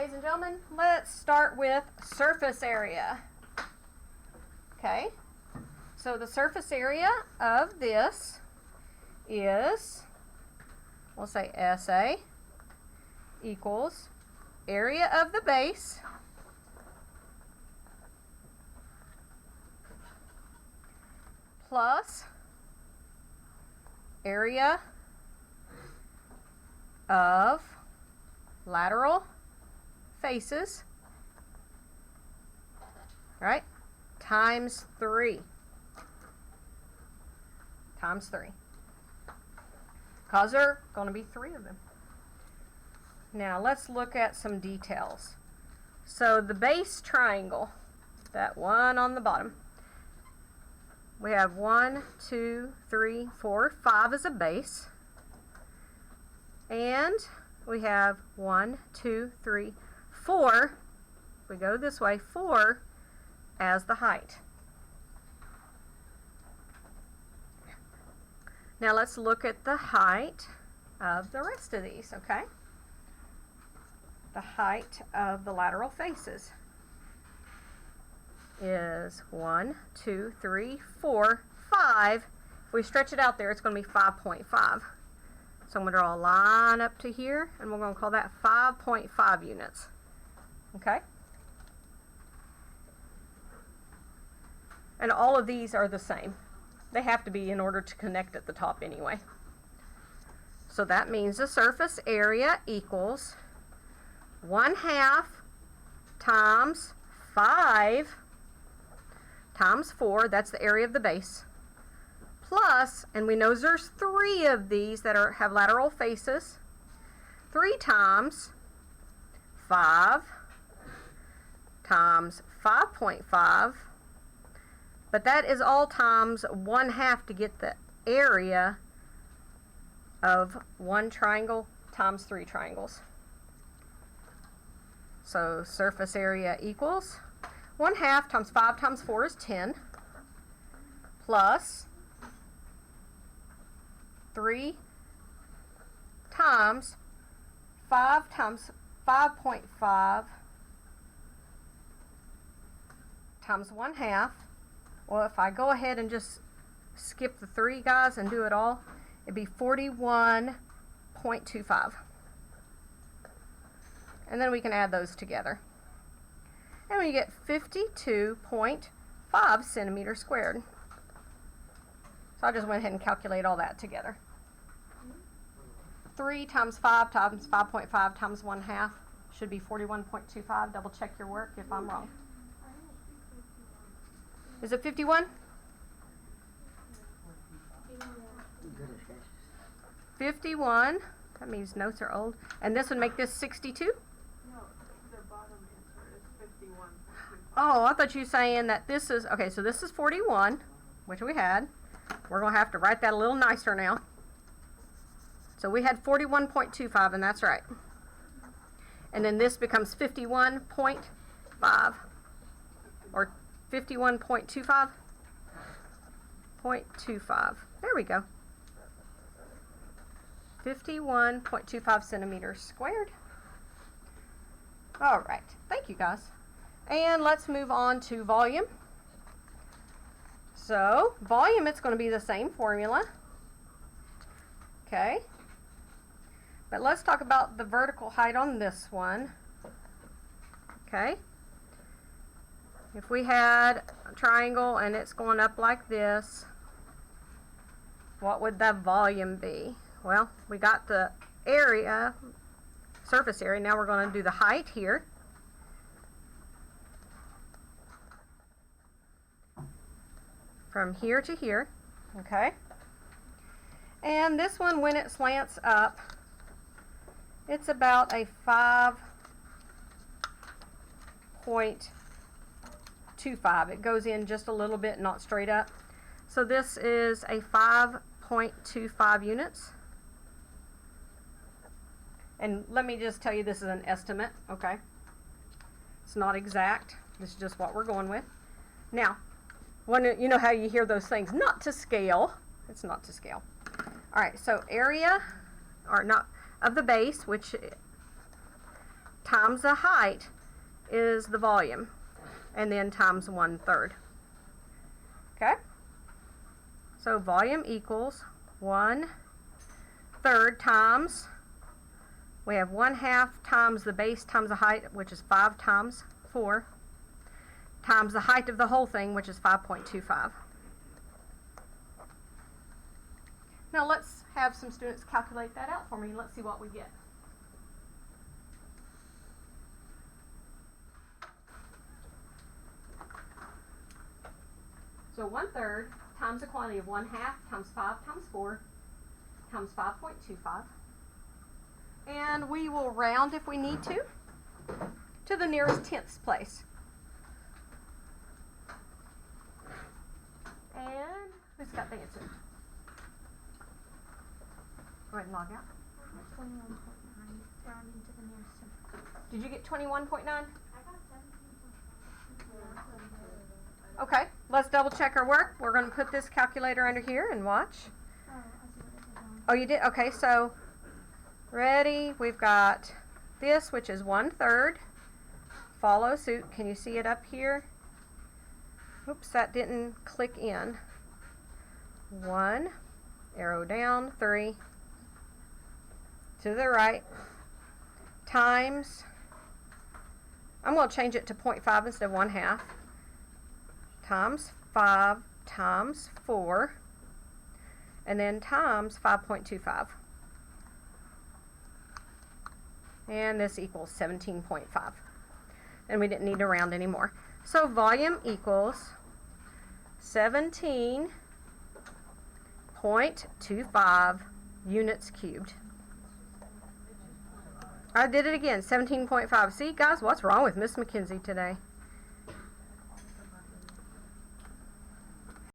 ladies and gentlemen, let's start with surface area. Okay, so the surface area of this is, we'll say SA equals area of the base plus area of lateral faces, right, times 3. Times 3. Because there are going to be 3 of them. Now let's look at some details. So the base triangle, that one on the bottom, we have 1, 2, 3, 4, 5 as a base. And we have 1, 2, 3, 4. If we go this way, 4 as the height. Now let's look at the height of the rest of these, okay? The height of the lateral faces is 1, 2, 3, 4, 5. If we stretch it out there, it's going to be 5.5. So I'm going to draw a line up to here, and we're going to call that 5.5 units. Okay? And all of these are the same. They have to be in order to connect at the top anyway. So that means the surface area equals 1/2 times 5 times 4, that's the area of the base, plus, and we know there's 3 of these that have lateral faces, 3 times 5 times 5.5, but that is all times 1/2 to get the area of one triangle times 3 triangles. So surface area equals 1/2 times 5 times 4 is 10, plus 3 times 5 times 5.5 times 1/2. Well, if I go ahead and just skip the 3 guys and do it all, it'd be 41.25. And then we can add those together. And we get 52.5 centimeters squared. So I just went ahead and calculate all that together. 3 times 5 times 5.5 times 1/2 should be 41.25. Double check your work if I'm wrong. Is it 51? 51. That means notes are old. And this would make this 62? No, the bottom answer is 51. Oh, I thought you were saying that this is, okay, so this is 41, which we had. We're going to have to write that a little nicer now. So we had 41.25, and that's right. And then this becomes 51.5, or 51.25. 0.25. There we go. 51.25 centimeters squared. All right. Thank you, guys. And let's move on to volume. So, volume, it's going to be the same formula. Okay. But let's talk about the vertical height on this one. Okay. If we had a triangle and it's going up like this, what would the volume be? Well, we got the area, surface area. Now we're going to do the height here. From here to here, okay? And this one, when it slants up, it's about a 5.25. It goes in just a little bit, not straight up. So this is a 5.25 units. And let me just tell you, this is an estimate, okay? It's not exact. This is just what we're going with. Now, when you know how you hear those things, not to scale. It's not to scale. All right, so area, or not, of the base, which times the height is the volume, and then times 1/3. Okay? So volume equals 1/3 times, we have 1/2 times the base times the height, which is 5 times 4, times the height of the whole thing, which is 5.25. Now let's have some students calculate that out for me. Let's see what we get. So 1/3 times the quantity of 1/2 times 5 times 4 times 5.25. And we will round if we need to the nearest tenths place. And who's got the answer? Go ahead and log out. 21.9 rounding to the nearest tenth. Did you get 21.9? I got 17.5. Okay, let's double check our work. We're going to put this calculator under here and watch. Oh, I see what it is now. Oh, you did? Okay, so ready? We've got this, which is 1/3. Follow suit. Can you see it up here? Oops, that didn't click in. 1, arrow down, 3, to the right, times, I'm going to change it to 0.5 instead of 1/2, times 5 times 4, and then times 5.25. And this equals 17.5. And we didn't need to round anymore. So volume equals 17.25 units cubed. I did it again, 17.5. See, guys, what's wrong with Miss McKenzie today?